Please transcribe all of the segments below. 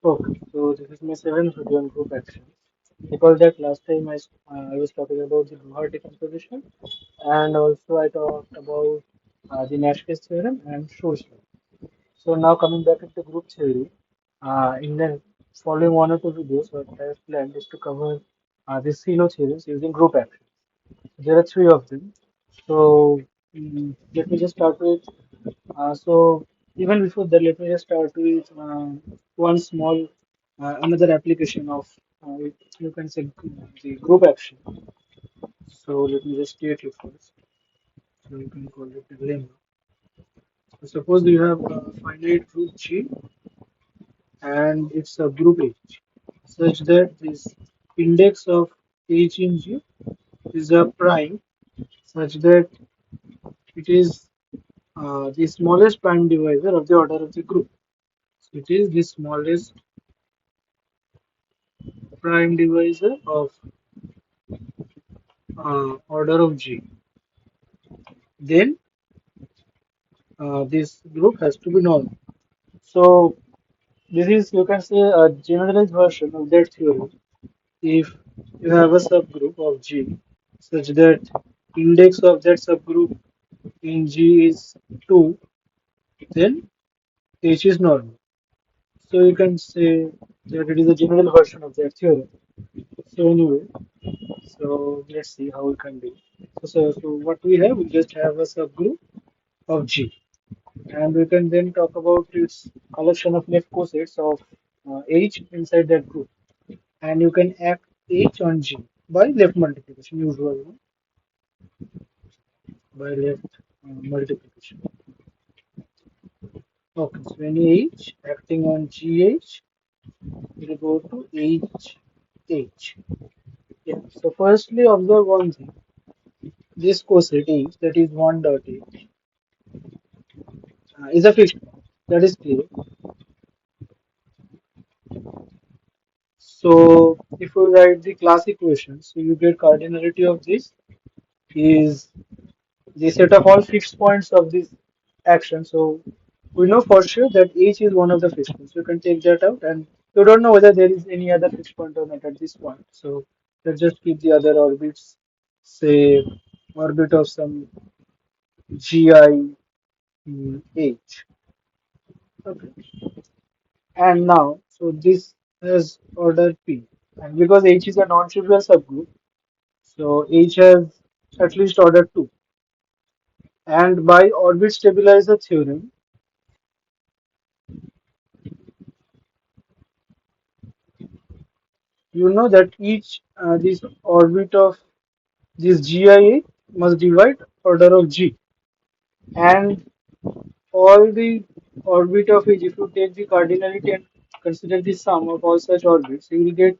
Okay, so this is my seventh video on group actions. Recall that last time I was talking about the Guwahati decomposition, and also I talked about the Nash's theorem and Shor's law. So now coming back into group theory, in the following one or two videos, what I have planned is to cover the Sylow theorems using group actions. There are three of them. So let me just start with. So even before that, let me just start with one small another application of you can say the group action. So let me just state it first. So you can call it a lemma. So suppose you have a finite group G and it's a group H, such that this index of H in G is a prime, such that it is the smallest prime divisor of the order of the group. So it is the smallest prime divisor of order of G. Then this group has to be normal. So this is you can say a generalized version of that theorem. If you have a subgroup of G such that index of that subgroup in G is 2, then H is normal. So you can say that it is a general version of that theorem. So anyway, so let's see how we can do. So what we have, we just have a subgroup of G, and we can then talk about its collection of left cosets of H inside that group, and you can act H on G by left multiplication, usually by left multiplication. Okay, so any H acting on GH will go to H. Yeah. So firstly, observe one thing. This coset H, that is 1 dot H, is a fixed point. That is clear. So if you write the class equation, so you get cardinality of this is the set of all fixed points of this action. So we know for sure that H is one of the fixed points. You can take that out, and you don't know whether there is any other fixed point or not at this point. So let's just keep the other orbits, say orbit of some GI H. Okay. And now, so this has order P. And because H is a non-trivial subgroup, so H has at least order 2. And by orbit stabilizer theorem, you know that each this orbit of this GIA must divide order of G. And all the orbit of H, if you take the cardinality and consider the sum of all such orbits, you will get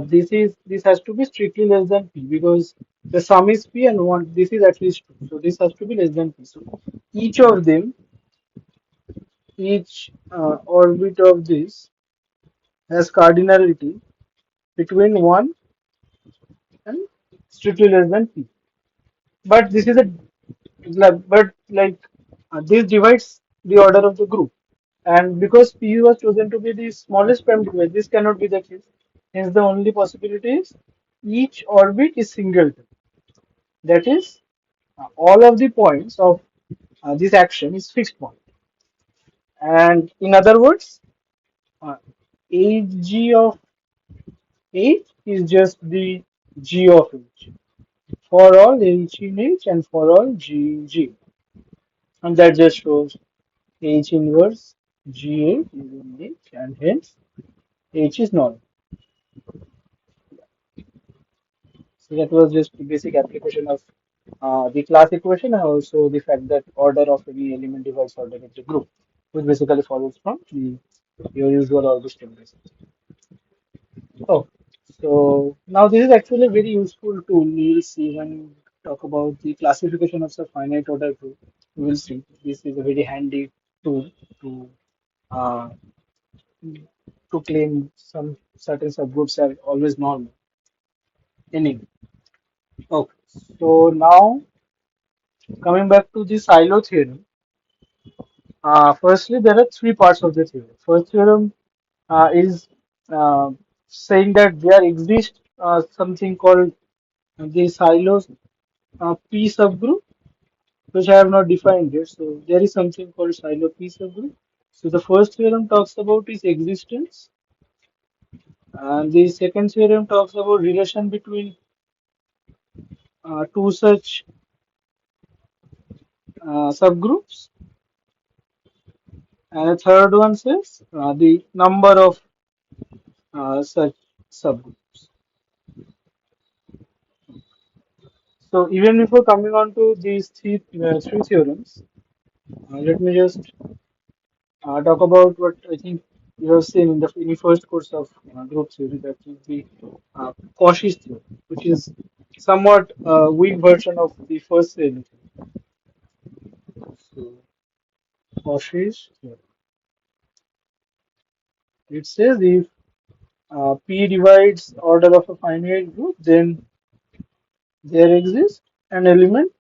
this has to be strictly less than P because the sum is P and one this is at least 2. So this has to be less than P. So each of them, each orbit of this has cardinality between 1 and strictly less than P. But this is a but like this divides the order of the group. And because P was chosen to be the smallest prime divisor, this cannot be the case. Hence, the only possibility is each orbit is singleton. That is, all of the points of this action is fixed point. And in other words, uh, Hg of H is just the G of H for all H in H and for all G in G. And that just shows H inverse GH is in H and hence H is normal. So that was just the basic application of the class equation and also the fact that order of any element divides order of the group, which basically follows from your usual orbit stabilization. Oh, so now this is actually a very useful tool. We will see when we talk about the classification of the finite order group. We will see this is a very handy tool to uh, claim some certain subgroups are always normal. Anyway, okay. So now coming back to the Sylow theorem. Firstly, there are three parts of the theorem. First theorem is uh, saying that there exists something called the Sylow P subgroup, which I have not defined yet. So there is something called Sylow P subgroup. So the first theorem talks about its existence, and the second theorem talks about relation between two such subgroups, and the third one says the number of such subgroups. So even before coming on to these three theorems, let me just talk about what I think you have seen in the first course of group theory, that is the Cauchy theorem, which is somewhat weak version of the first theory. So Cauchy's theorem. It says if P divides order of a finite group, then there exists an element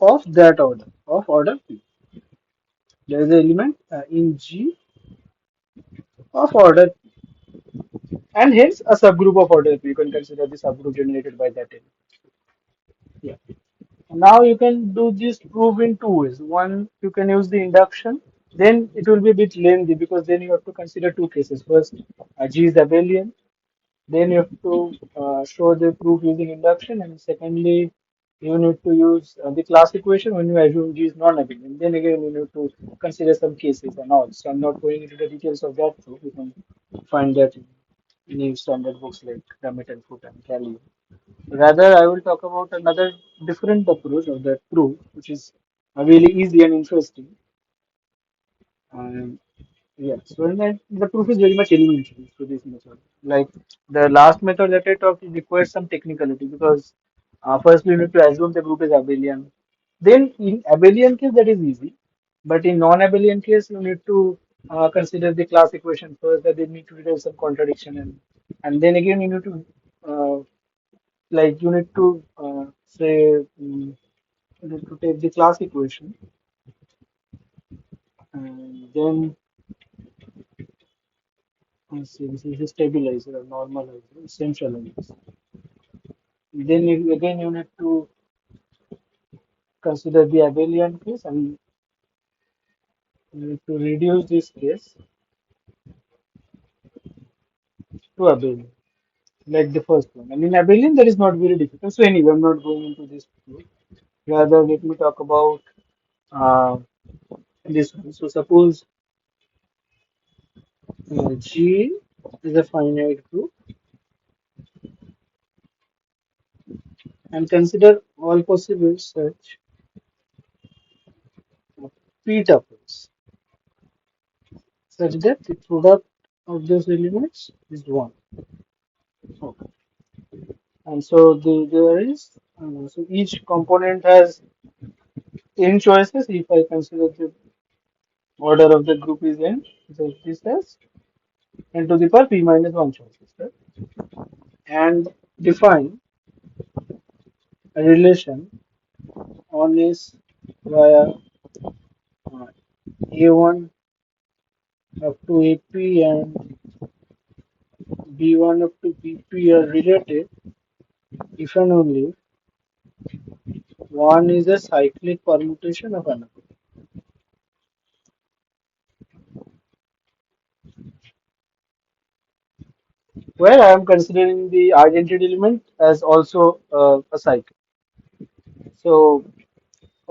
of that order, of order P. There is an element in G of order P, and hence a subgroup of order P. You can consider the subgroup generated by that element. Yeah. Now you can do this proof in two ways. One, you can use the induction. Then it will be a bit lengthy because then you have to consider two cases. First, G is abelian. Then you have to show the proof using induction. And secondly, you need to use the class equation when you assume G is non-abelian. Then again, you need to consider some cases and all. So I'm not going into the details of that proof. You can find that in any standard books like Dummett and Foot and Kelly. Rather, I will talk about another different approach of that proof, which is really easy and interesting. Um, yeah, so in that, the proof is very much elementary to this method. Like the last method that I talked, it requires some technicality because first you need to assume the group is abelian. Then in abelian case, that is easy, but in non-abelian case, you need to consider the class equation first. That they need to resolve some contradiction, and then again you need to like you need to say you need to take the class equation and then let's see, this is a stabilizer or normalizer, centralizer. Then again you need to consider the abelian case and you need to reduce this case to abelian, like the first one. And in abelian that is not very difficult. So anyway, I'm not going into this. Rather, let me talk about uh, this one. So suppose G is a finite group and consider all possible such p tuples such that the product of those elements is 1. Okay. And so there is, so each component has n choices. If I consider the order of the group is n, so this has n to the power p minus 1 choices, right? And define a relation on is via a1 up to ap and b1 up to bp are related if and only one is a cyclic permutation of another, where I am considering the identity element as also a cycle. So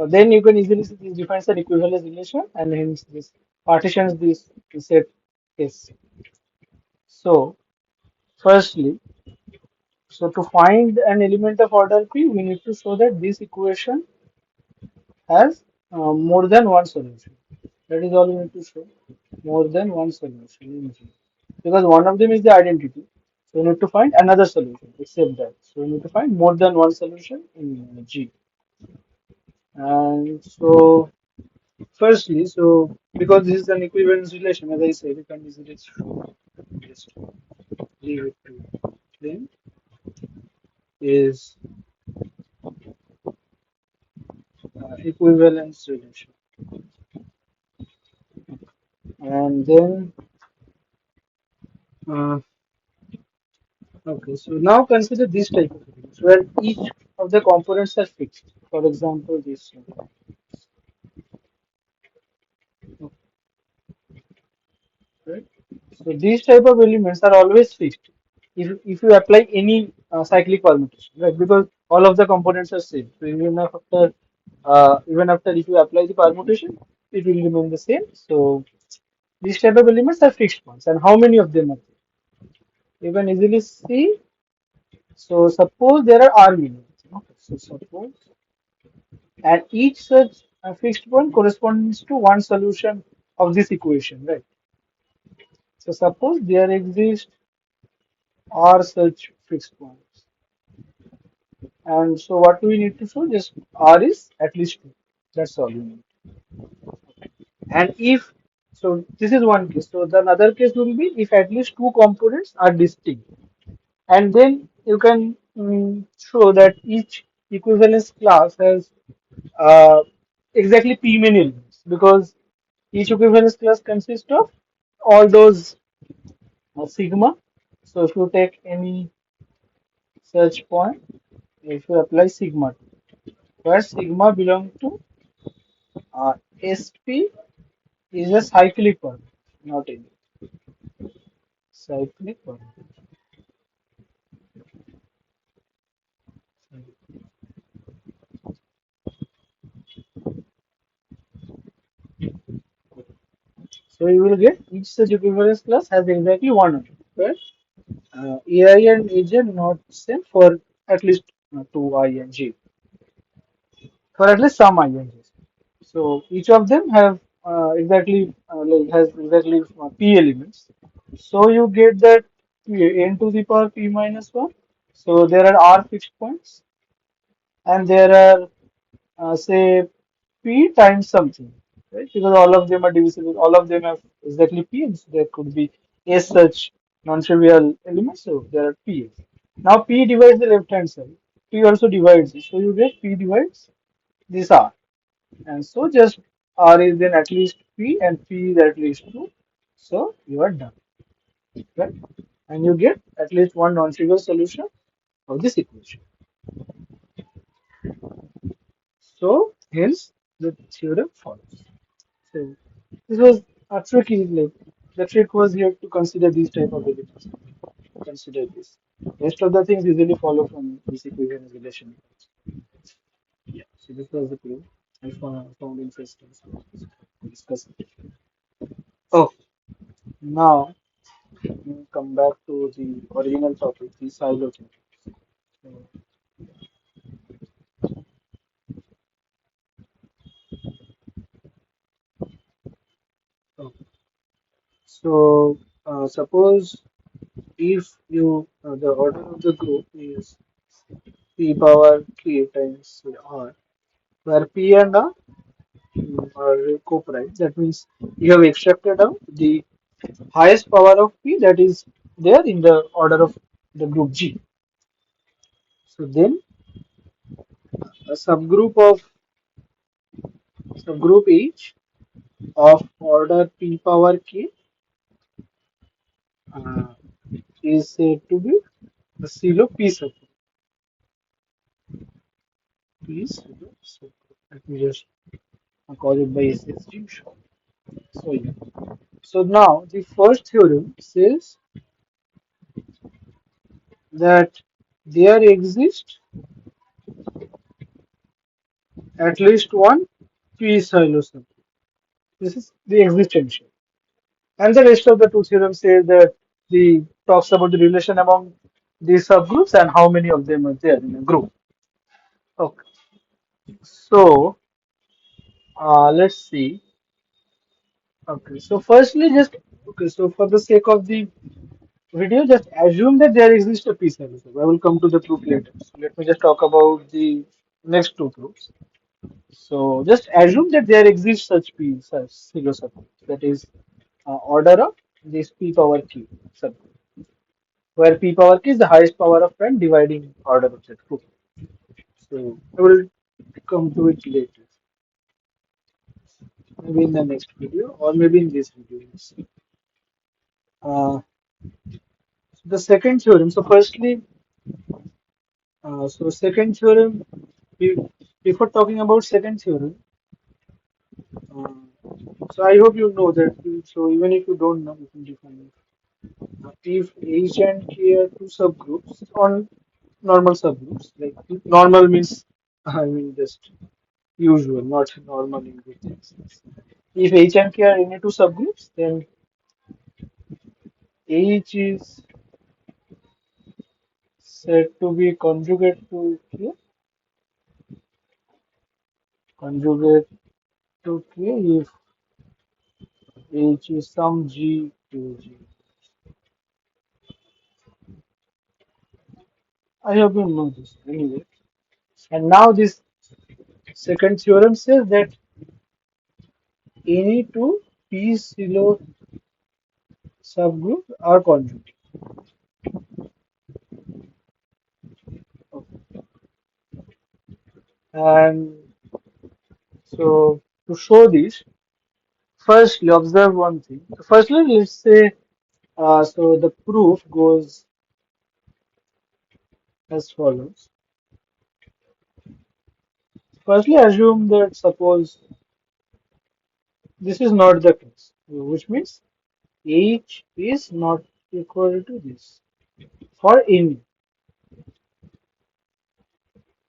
then you can easily see this defines an equivalence relation and hence this partitions this set S. So firstly, so to find an element of order P, we need to show that this equation has more than one solution. That is all we need to show. More than one solution in G. Because one of them is the identity. So we need to find another solution except that. So we need to find more than one solution in G. And so firstly, so because this is an equivalence relation, as I said, you can easily show. Just leave it to them is equivalence relation. And then Uh, okay, so now consider this type of elements where each of the components are fixed. For example, this one, right? So these type of elements are always fixed if you apply any cyclic permutation, right? Because all of the components are same. So even after if you apply the permutation, it will remain the same. So these type of elements are fixed ones, and how many of them are there? You can easily see. So suppose there are R elements. Okay. So suppose and each such fixed point corresponds to one solution of this equation, right? So suppose there exist R such fixed points. And so what do we need to show? Just R is at least 2. That's all you need. And if, so this is one case. So the another case will be if at least two components are distinct. And then you can show that each equivalence class has uh, exactly p many elements because each equivalence class consists of all those sigma. So if you take any such point, if you apply sigma, where sigma belong to SP is a cyclic one, not any cyclic one. So you will get each such equivalence class has exactly one object, where AI and AJ are not same for at least two I and J, for at least some I and J. So each of them have exactly like has exactly p elements. So you get that n to the power p minus 1. So there are r fixed points and there are say p times something, right? Because all of them are divisible, all of them have exactly p, and so there could be s such non-trivial elements. So there are p. Now p divides the left hand side. P also divides it. So you get p divides this r, and so just r is then at least p and p is at least 2. So you are done, right? And you get at least one non-trivial solution of this equation. So hence the theorem follows. So this was a tricky, like the trick was here to consider these type of elements. Consider this. Rest of the things easily follow from this equation relation. Yeah. So this was the proof I found interesting. So we discuss it. Oh, now we come back to the original topic, the Sylow theorem. So, okay. So suppose if you the order of the group is p power k times r, where p and r are co-prime. That means you have extracted out the highest power of p that is there in the order of the group G. So then a subgroup H of order p power k uh, is said to be the Sylow p subgroup. P Sylow subgroup. Let me just call it by SSG. Sure. So yeah. So now the first theorem says that there exists at least one p Sylow subgroup. This is the existential. And the rest of the two theorems say that the talks about the relation among these subgroups and how many of them are there in a group. Okay. So let's see. Okay. So firstly, just okay. So for the sake of the video, just assume that there exists a P Sylow subgroup. I will come to the proof later. So let me just talk about the next two proofs. So just assume that there exists such P such Sylow subgroups. That is order of this P power Q subgroup, where p power k is the highest power of n dividing order of that group. So I will come to it later, maybe in the next video or maybe in this video. Let's see. Uh, the second theorem. So firstly, second theorem. be- Before talking about second theorem, uh, so I hope you know that. So even if you don't know, you can define it. If H and K are two subgroups on normal subgroups, like normal means I mean just usual, not normal in good things. If H and K are any two subgroups, then H is said to be conjugate to K, conjugate to K if H is some G to G. I hope you know this anyway. And now this second theorem says that any two P Sylow subgroups are conjugate. Okay. And so to show this, firstly observe one thing. Firstly, let's say so the proof goes as follows. Firstly, assume that suppose this is not the case, which means H is not equal to this for any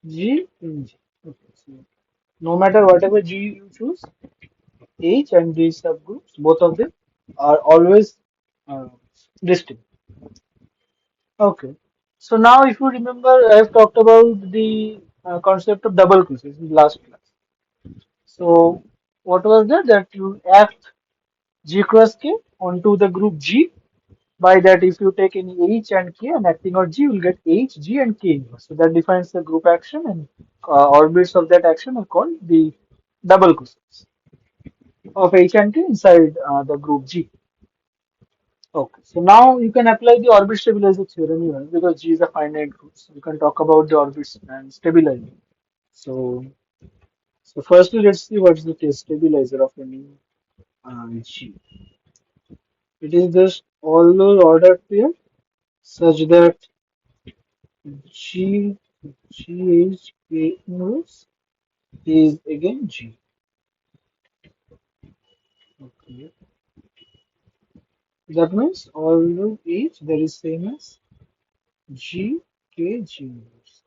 G in G. Okay, so no matter whatever G you choose, H and G subgroups, both of them are always uh, distinct. Okay. So now, if you remember, I have talked about the concept of double crosses in last class. So, what was that? That you act G cross K onto the group G. By that, if you take any H and K and acting on G, you will get H, G, and K inverse. So that defines the group action, and orbits of that action are called the double crosses of H and K inside the group G. Okay, so now you can apply the orbit stabilizer theorem here because G is a finite group. So you can talk about the orbits and stabilizing. So, so firstly, let's see what is the case stabilizer of any G. It is just all those ordered pair such that G H K inverse is again G. Okay, that means all the H that is same as G K G inverse.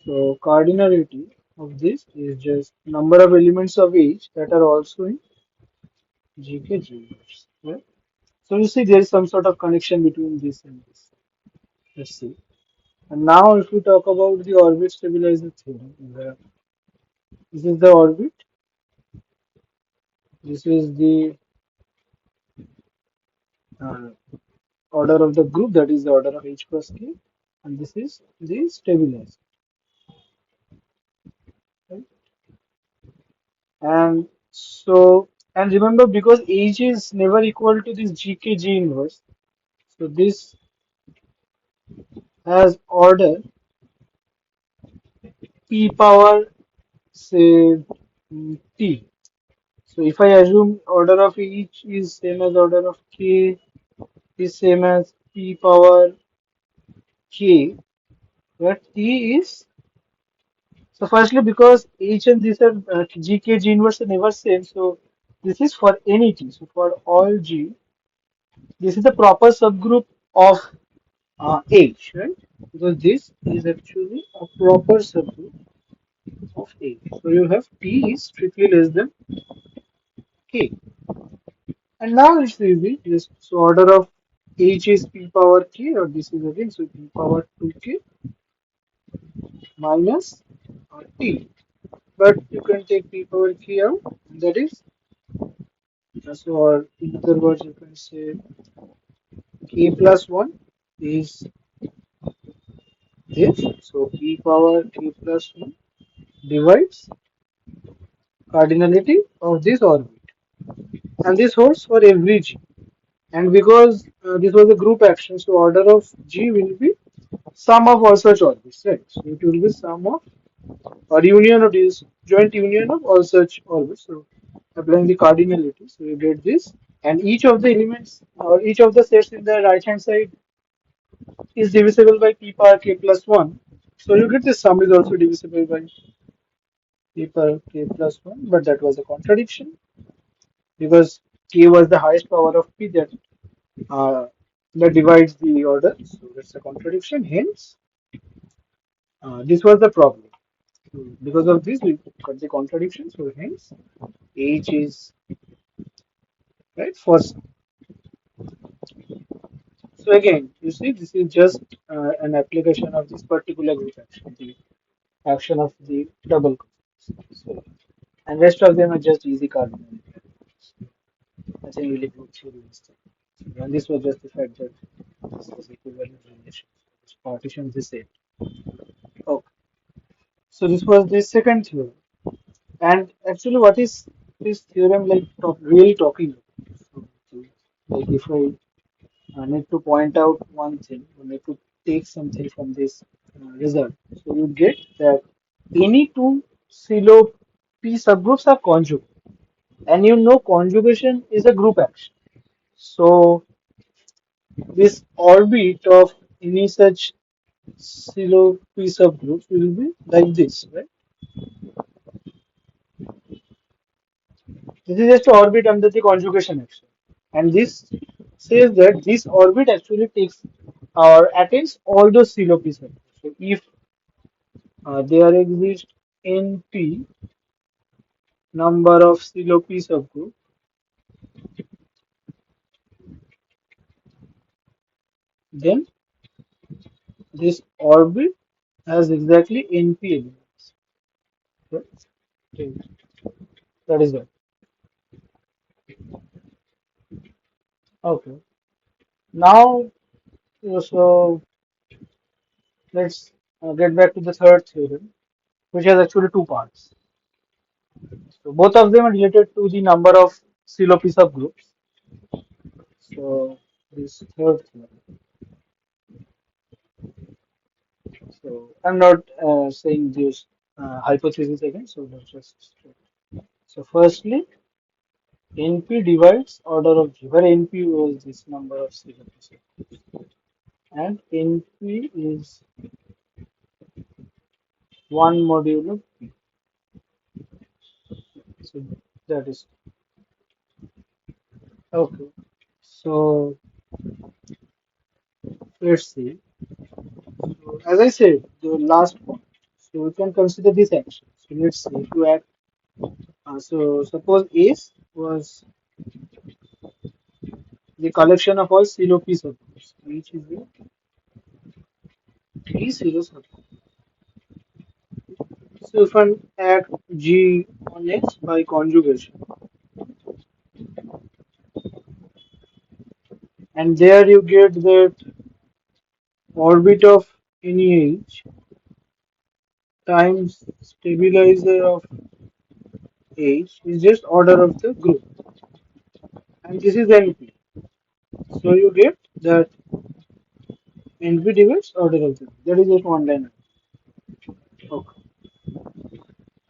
So cardinality of this is just number of elements of H that are also in GK inverse. Right? So you see there is some sort of connection between this and this. Let's see. And now if we talk about the orbit stabilizer theorem, this is the orbit, this is the uh, order of the group, that is the order of H cross K, and this is the stabilizer. Right? And so, and remember because H is never equal to this GKG inverse, so this has order P power say T. So if I assume order of H is same as order of K is same as P power K, where T is so firstly because H and this are GK G inverse are never same, so this is for any T. So for all G, this is the proper subgroup of H, right? Because this is actually a proper subgroup of H. So you have T is strictly less than K. And now it's easy. Just so order of H is P power K, or this is again so P power 2K minus T. But you can take P power K out. That is so, or in other words, you can say K plus 1 is this. So P power K plus 1 divides cardinality of this orbit. And this holds for every G. And because this was a group action, so order of G will be sum of all such orbits, right? So it will be sum of or union of this joint union of all such orbits. So applying the cardinality, so you get this. and each of the elements or each of the sets in the right hand side is divisible by p power k plus 1. So you get this sum is also divisible by p power k plus 1, but that was a contradiction because k was the highest power of p uh, that divides the order. So that's a contradiction. Hence, this was the problem. So because of this, we got the contradiction. So hence, H is right for. So again, you see, this is just an application of this particular group action, the action of the double. So, and rest of them are just easy cardinal. Nothing really good through this thing. And this was just the fact that this was equivalent relation. This partition this set. Okay. So this was the second theorem. And actually, what is this theorem like really talking about? So, like if I need to point out one thing, I need to take something from this result. So you get that any two Sylow P subgroups are conjugate, and you know conjugation is a group action. So this orbit of any such Sylow P subgroups will be like this, right? This is just an orbit under the conjugation action. And this says that this orbit actually takes or attains all those Sylow P subgroups. So if there exist NP number of Sylow P subgroup, then this orbit has exactly NP elements. Right? Okay. That is that. Okay. Now, so let's get back to the third theorem, which has actually two parts. So both of them are related to the number of Sylow P subgroups. So this third theorem. So I'm not saying this hypothesis again. So let's just so firstly, NP divides order of G, where NP was this number of Sylow P subgroups, and NP is one modulo P. So that is okay. So let's see. So as I said, the last point. So we can consider this action. So let's see if you act. So suppose Ace was the collection of all Sylow P subgroups, which is the three Sylow subgroups. So if I act G on X by conjugation, and there you get that orbit of any H times stabilizer of H is just order of the group, and this is NP. So you get that NP divides order of the group. That is just one line. Okay.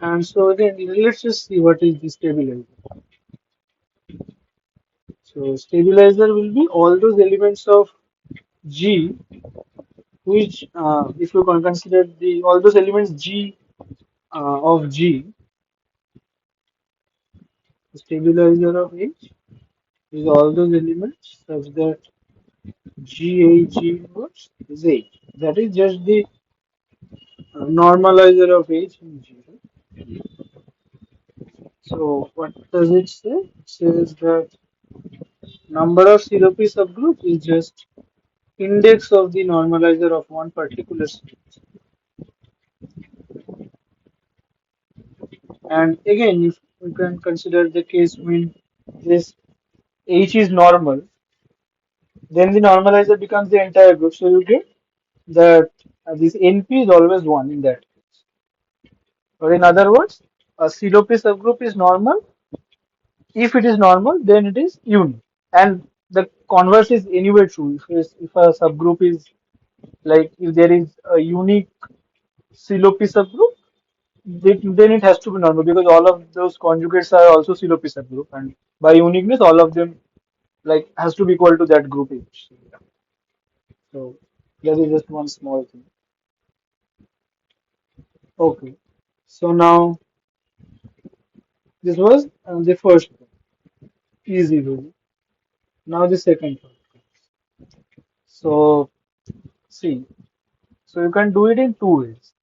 And so again, let's just see what is the stabilizer. So stabilizer will be all those elements of G, which if you can consider the all those elements G of G, stabilizer of H is all those elements such that GH inverse is H. That is just the normalizer of H in G. Right? So what does it say? It says that number of Sylow P subgroup is just index of the normalizer of one particular series. And again, if we can consider the case when this H is normal, then the normalizer becomes the entire group. So you get that this NP is always 1 in that case. Or in other words, a Sylow P subgroup is normal. If it is normal, then it is unique. And the converse is anyway true. If a subgroup is like if there is a unique Sylow P subgroup, then it has to be normal because all of those conjugates are also Sylow P subgroup, and by uniqueness, all of them like has to be equal to that group H. So, yeah. So that is just one small thing. Okay. So now this was the first one, easy really. Now the second one. So see, so you can do it in two ways.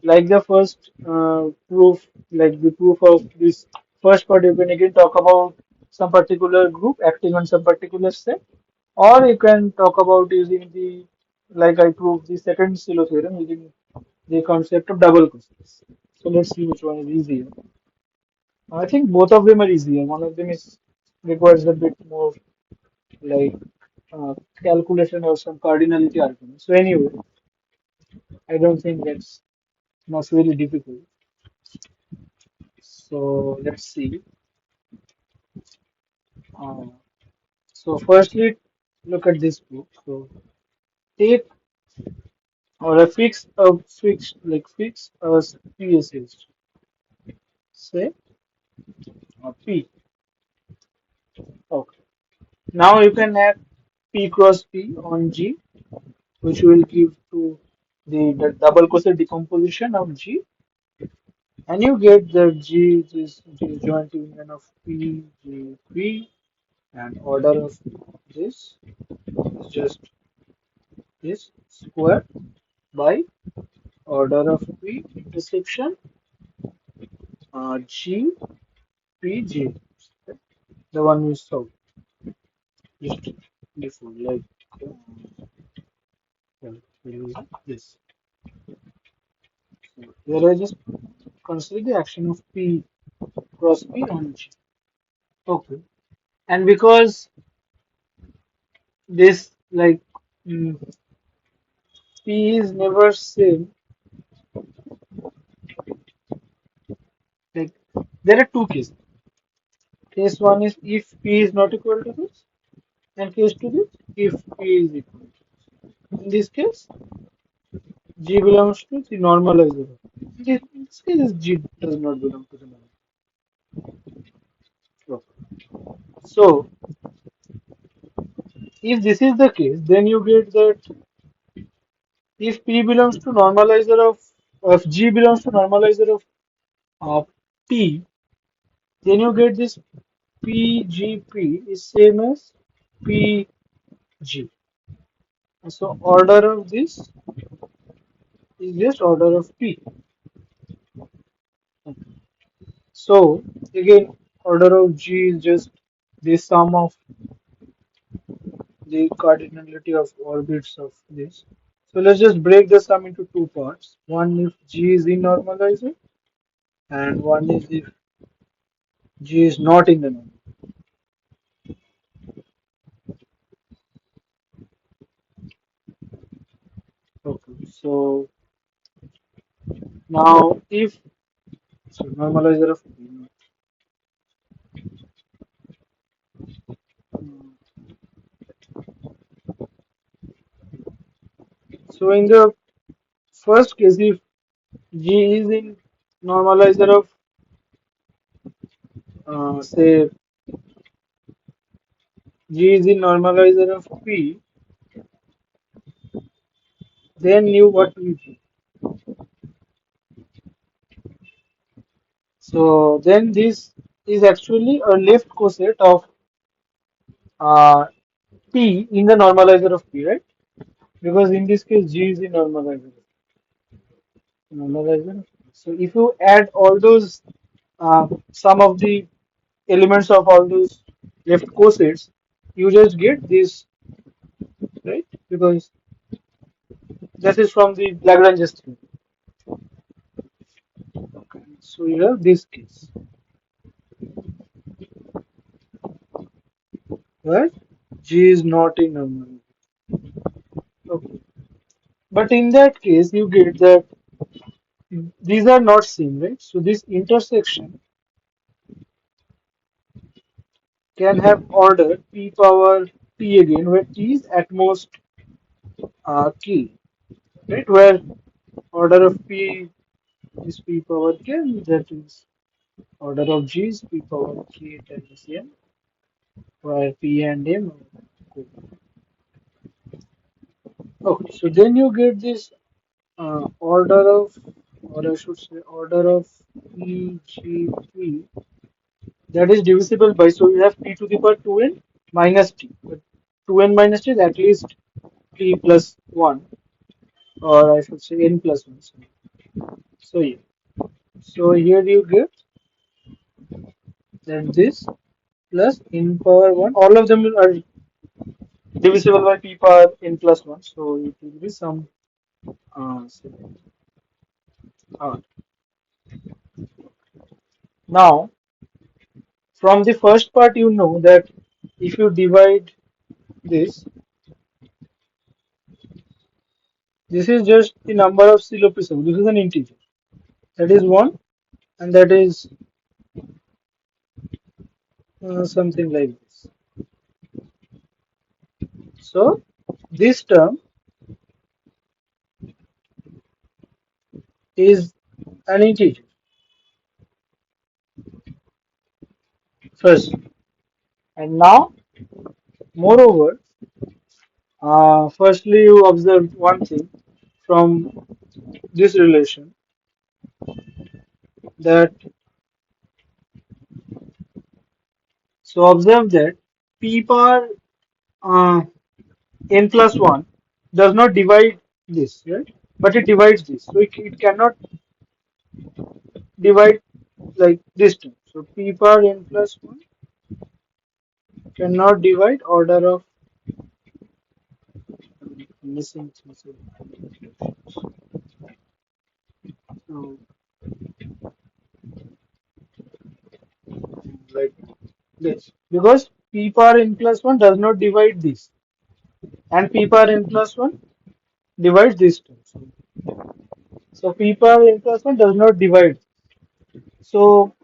Like the first proof, like the proof of this first part, you can again talk about some particular group acting on some particular set, or you can talk about using the, like I proved the second Sylow theorem using the concept of double causes. So let's see which one is easier. I think both of them are easier. One of them is requires a bit more like uh, calculation or some cardinality argument. So anyway, I don't think that's not really difficult. So let's see. Uh, so firstly, look at this book. So take or fix a PSH. Say P. Okay. Now you can add P cross P on G, which will give to the double coset decomposition of G, and you get that G is joint union of P, G, P, and order of this is just this square by order of P intersection G, P, G, the one we saw just before, like this. So here I just consider the action of P cross P on G. Okay. And because this like mm, P is never same, like there are two cases. Case one is if P is not equal to this, and case two is if P is equal to this. In this case, G belongs to the normalizer. In this case, G does not belong to the normalizer. So, if this is the case, then you get that if P belongs to normalizer of, if G belongs to normalizer of P, then you get this PGP is same as PG. So order of this is just order of P. So again, order of G is just the sum of the cardinality of orbits of this. So let's just break the sum into two parts. One if G is in normalizer, and one is if G is not in the normal. Okay, so now if so normalizer of P. So in the first case, if G is in normalizer of say G is in normalizer of P, then you what we do. So then this is actually a left coset of uh, P in the normalizer of P, right? Because in this case G is the normalizer. Normalizer. So if you add all those some of the elements of all those left cosets, you just get this, right? Because that is from the Lagrange theorem. Okay. So you have this case, where G is not a normalizer. Okay. But in that case, you get that these are not same, right? So this intersection can have order p power t again, where t is at most k, right? Where order of p is p power k, and that is order of g is p power k times n. where P and M are. Okay, so then you get this order of, or I should say, order of PGP that is divisible by, so you have P to the power 2n minus T. But 2n minus T is at least P plus 1, or I should say n plus 1. So yeah. So here you get that this plus n power 1, all of them are divisible by P power n plus 1. So it will be some say, uh, now from the first part you know that if you divide this is just the number of Sylow. This is an integer. That is 1 and that is something like this. So this term is an integer first. And now, moreover, firstly you observe one thing from this relation that, so observe that p power uh, n plus 1 does not divide this, right? But it divides this. So it cannot divide like this term. So p power n plus 1 cannot divide order of missing things. So, like this. Because p power n plus 1 does not divide this. And p power n plus 1 divides this term. So p power n plus 1 does not divide. So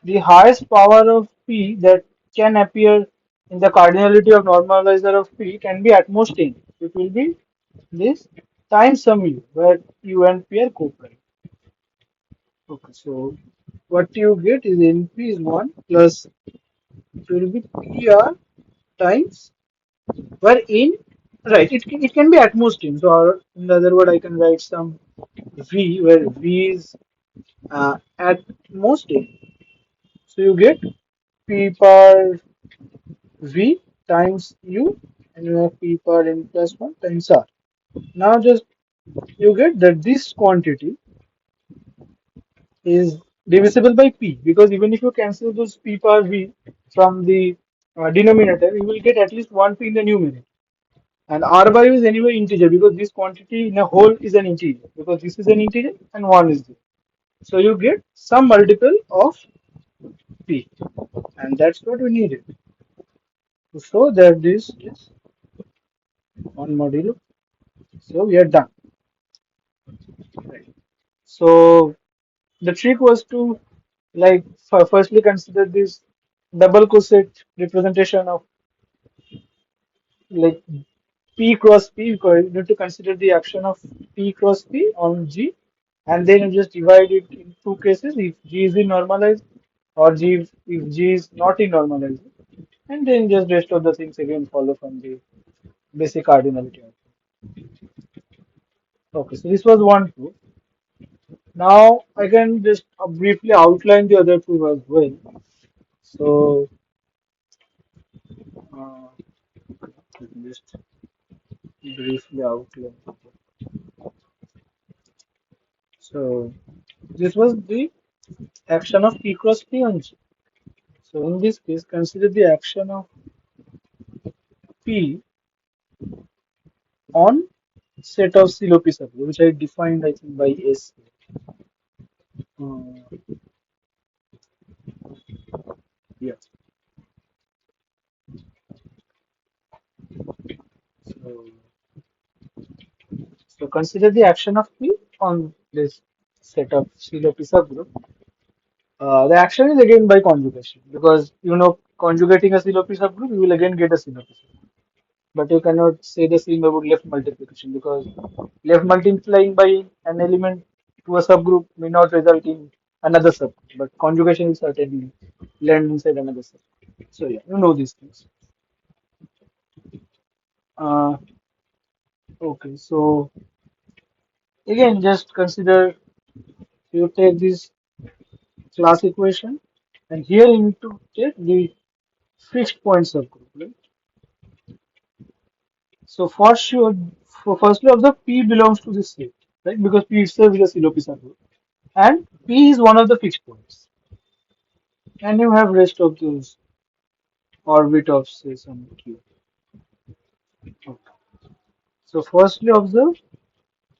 the highest power of P that can appear in the cardinality of normalizer of P can be at most n. It will be this times some U, where U and P are co-prime. Okay, so what you get is NP is 1 plus it will be PR times where in, right, it can be at most n. So in the other word I can write some V where V is at most n. So you get P power V times U and you have P power n plus 1 times R. Now just you get that this quantity is divisible by P, because even if you cancel those P power V from the denominator, you will get at least one P in the numerator. And R by U is anyway integer, because this quantity in a whole is an integer, because this is an integer and 1 is there. So you get some multiple of P, and that's what we needed to show that this is 1 modulo. So we are done. Right. So the trick was to like firstly consider this double coset representation of like P cross P, because you need to consider the action of P cross P on G, and then you just divide it in two cases, if G is in normalized or if G is not in normalized, and then just rest of the things again follow from the basic cardinality. Okay, so this was one proof. Now I can just briefly outline the other proof as well. So uh, let me just briefly outline. So this was the action of P cross P on G. So in this case, consider the action of P on set of Sylow subgroup, which I defined I think by S. Uh, yeah. So, so consider the action of P on this set of Sylow subgroup. The action is again by conjugation, because you know conjugating a Sylow subgroup, you will again get a Sylow subgroup. But you cannot say the same about left multiplication, because left multiplying by an element to a subgroup may not result in another subgroup, but conjugation will certainly land inside another subgroup. So yeah, you know these things. Uh, okay, so again, just consider you take this class equation, and here you need to take the fixed point subgroup, right? So for sure, for firstly observe P belongs to this set, right? Because P itself is a Sylow subgroup, and P is one of the fixed points, and you have rest of those orbit of say some Q. Okay. So firstly observe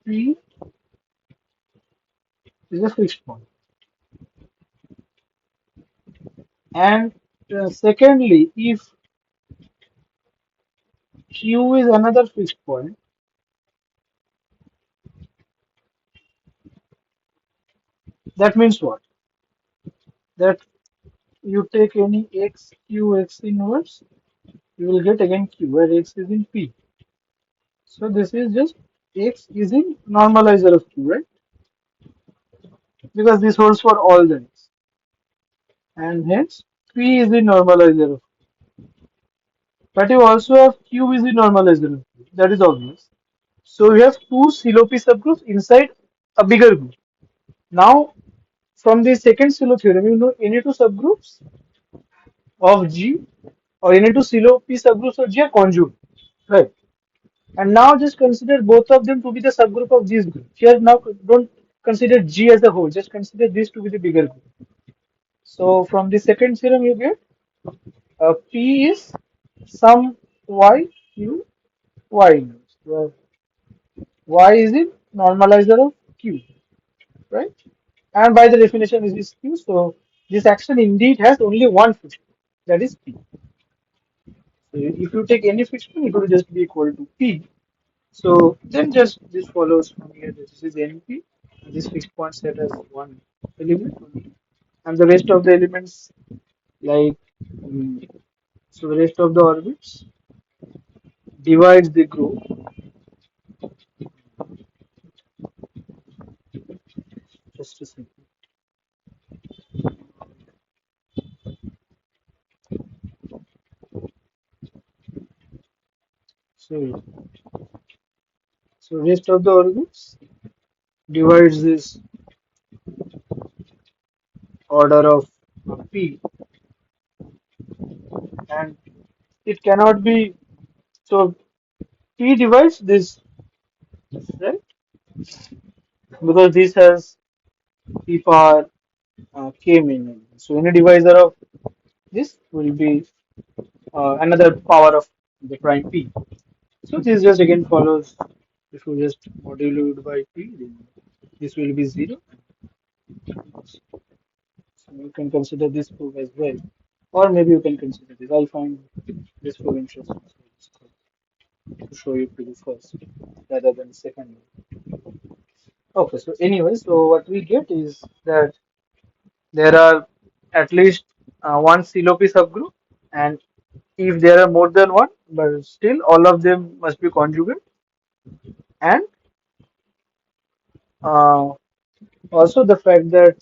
P is a fixed point, and secondly, if Q is another fixed point, that means what? That you take any x q x inverse, you will get again q where x is in P. So this is just x is in normalizer of q, right? Because this holds for all the x, and hence P is the normalizer of q. But you also have q is the normalizer of q. That is obvious. So you have two Sylow P subgroups inside a bigger group. Now from the second Sylow theorem, you know any two subgroups of G or any two Sylow P subgroups of G are conjugate, right? And now just consider both of them to be the subgroup of this group. Here now don't consider G as a whole, just consider this to be the bigger group. So from the second theorem you get P is some y q y inverse, where y is the normalizer of q, right? And by the definition is this q, so this action indeed has only one fixed point, that is P. So if you take any fixed point, it will just be equal to P. So then just this follows from here that this is NP. This fixed point set as one element only. And the rest of the elements like so the rest of the orbits divides the group. Just a second. So rest of the orbits divides this order of P, and it cannot be so P divides this, right? Because this has P power k meaning. So any divisor of this will be another power of the prime P. So this just again follows if you just modulate by P, then this will be 0. So you can consider this proof as well. Or maybe you can consider this. I find this proof interesting to show you to the first rather than the second one. Okay, so anyway, so what we get is that there are at least one CLOP subgroup, and if there are more than one, but still all of them must be conjugate, and uh, also the fact that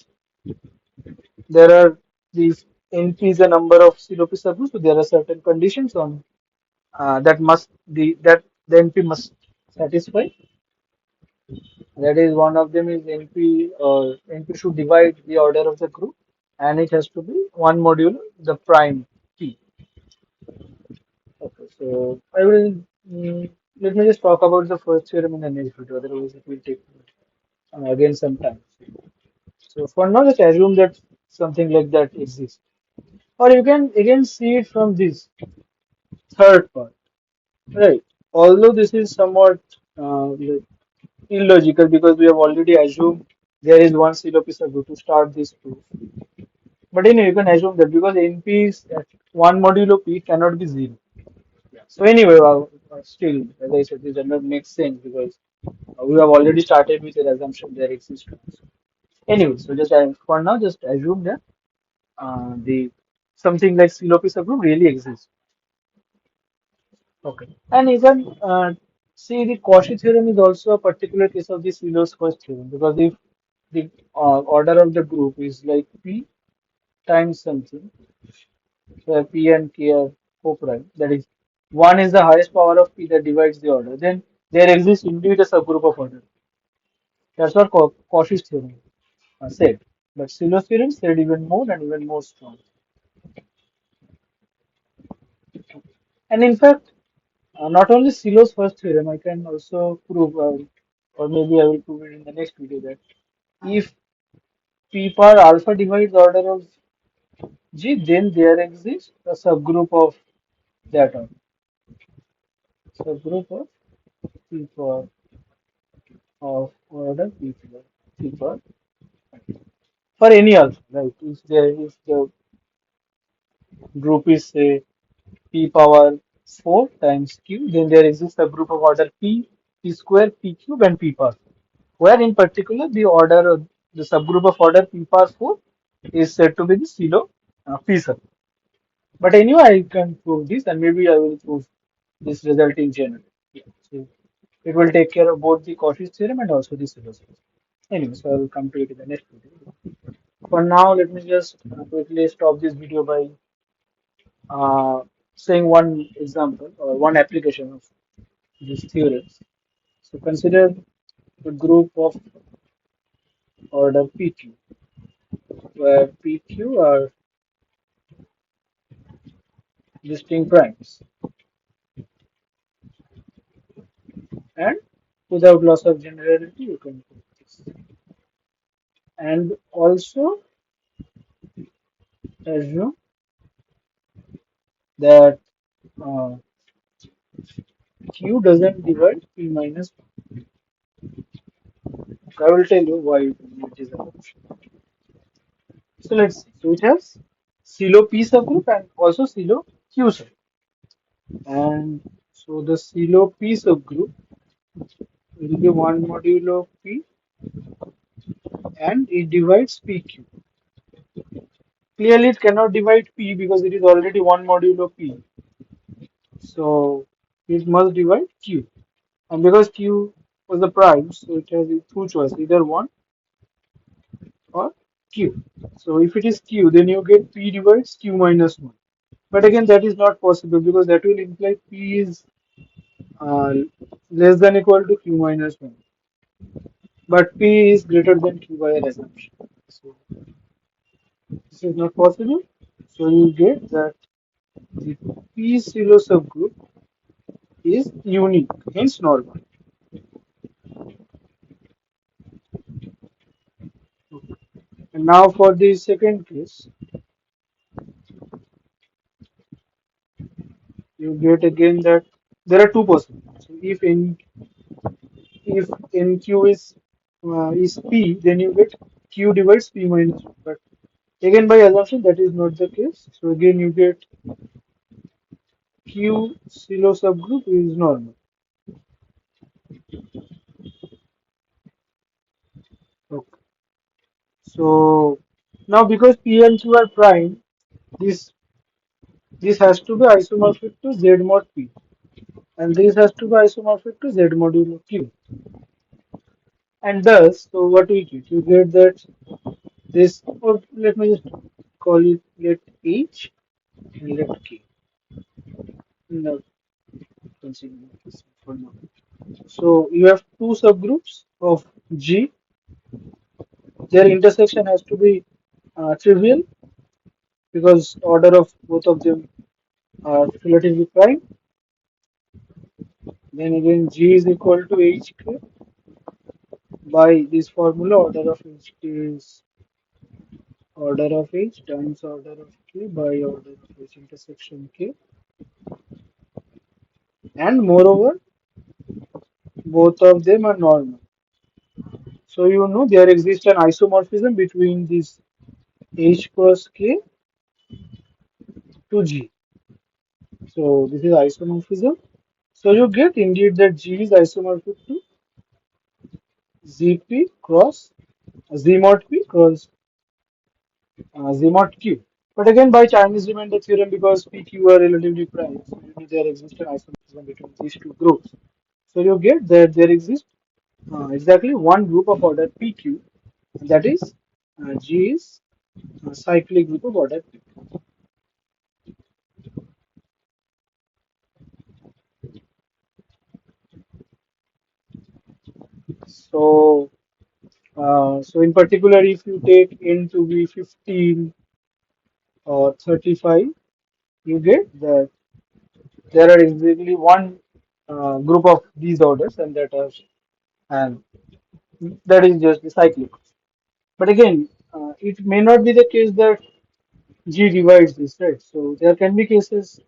there are these NP is a number of CLOP subgroups, so there are certain conditions on that the NP must satisfy. That is one of them is NP or NP should divide the order of the group, and it has to be one modulo the prime P. Okay, so I will let me just talk about the first theorem in the next video. Otherwise, it will take again some time. So for now, just assume that something like that exists, or you can again see it from this third part, right? Although this is somewhat like illogical because we have already assumed there is one CLOP subgroup to start this proof. But anyway, you can assume that because NP is at one modulo P cannot be zero. So anyway, still, as I said, this does not make sense because we have already started with an assumption there exists. Anyway, so just for now, just assume that the something like Sylow subgroup really exists. Okay, and even see the Cauchy theorem is also a particular case of the Sylow's first theorem because if the order of the group is like P times something, where P and K are co-prime, that is 1 is the highest power of P that divides the order, then there exists indeed a subgroup of order. That's what Cauchy's theorem said. But Sylow's theorem said even more and even more strong. And in fact, not only Sylow's first theorem, I can also prove, or maybe I will prove it in the next video, that if P power alpha divides the order of G, then there exists a subgroup of that order. Subgroup of P power of order P power for any alpha, right? If the group is say P power 4 times Q, then there exists a group of order P, P square, P cube, and P power, where in particular the subgroup of order P power 4 is said to be the Sylow P sub. But anyway, I can prove this, and maybe I will prove this result in general. Yeah. So it will take care of both the Cauchy's theorem and also the Sylow's theorem. Anyway, so I will come to it in the next video. For now, let me just quickly stop this video by uh, saying one example or one application of these theorems. So consider a group of order PQ, where PQ are distinct primes, and without loss of generality, you can put this. And also assume that uh, Q doesn't divide P minus 1. I will tell you why it is an option. So let's see. So it has Sylow P subgroup and also Sylow Q subgroup. And so the Sylow P subgroup will be one modulo P and it divides PQ. Clearly it cannot divide P because it is already one modulo P. So it must divide Q. And because Q was the prime, so it has two choices, either 1 or Q. So if it is Q, then you get P divides Q minus 1. But again, that is not possible because that will imply P is uh, less than equal to Q minus 1. But P is greater than Q by an assumption. So this is not possible. So you get that the P zero subgroup is unique, hence normal. And now for the second case, you get again that there are two possibilities. So if NQ is P, then you get Q divides P minus 1. But again, by assumption, that is not the case. So again, you get Q Sylow subgroup is normal. Okay. So now because P and Q are prime, this this has to be isomorphic to Z mod P, and this has to be isomorphic to Z modulo Q. And thus, so what we get? You get that this, or let me just call it let H and let K. No, consider this for now. So you have two subgroups of G. Their intersection has to be trivial because order of both of them are relatively prime. Then again, G is equal to HK by this formula. Order of H is order of H times order of K by order of H intersection K. And moreover, both of them are normal. So you know there exists an isomorphism between this H cross K to G. So this is isomorphism. So you get indeed that G is isomorphic to ZP cross Z mod P cross Z mod Q. But again, by Chinese remainder theorem, because PQ are relatively prime, so you know there exists an isomorphism between these two groups. So you get that there exists exactly one group of order PQ, and that is G is a cyclic group of order P. So, so in particular, if you take n to be 15 or 35, you get that there are exactly one group of these orders, and and that is just the cyclic. But again, it may not be the case that G divides this, right? So there can be cases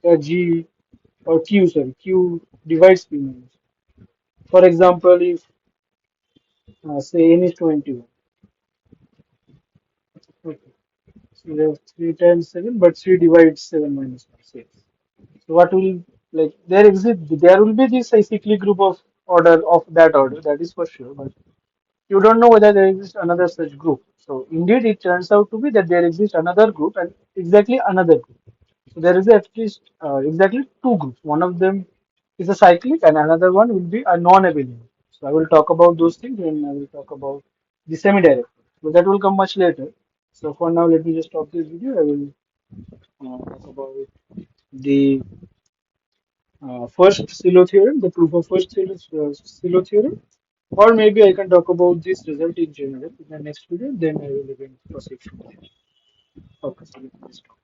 where G or Q, sorry, Q divides P minus. For example, if say n is 21, okay, so you have 3 times 7, but 3 divides 7 minus 1, 6. So what will, like, there will be this cyclic group of order of that order, that is for sure, but you don't know whether there exists another such group. So indeed, it turns out to be that there exists another group and exactly another group. So there is at least exactly two groups. One of them is a cyclic, and another one will be a non-abelian. So I will talk about those things when I will talk about the semi-direct. But that will come much later. So for now, let me just stop this video. I will talk about the first Sylow theorem, the proof of first Sylow theorem, or maybe I can talk about this result in general in the next video. Then I will again proceed from there. Okay, so let me stop.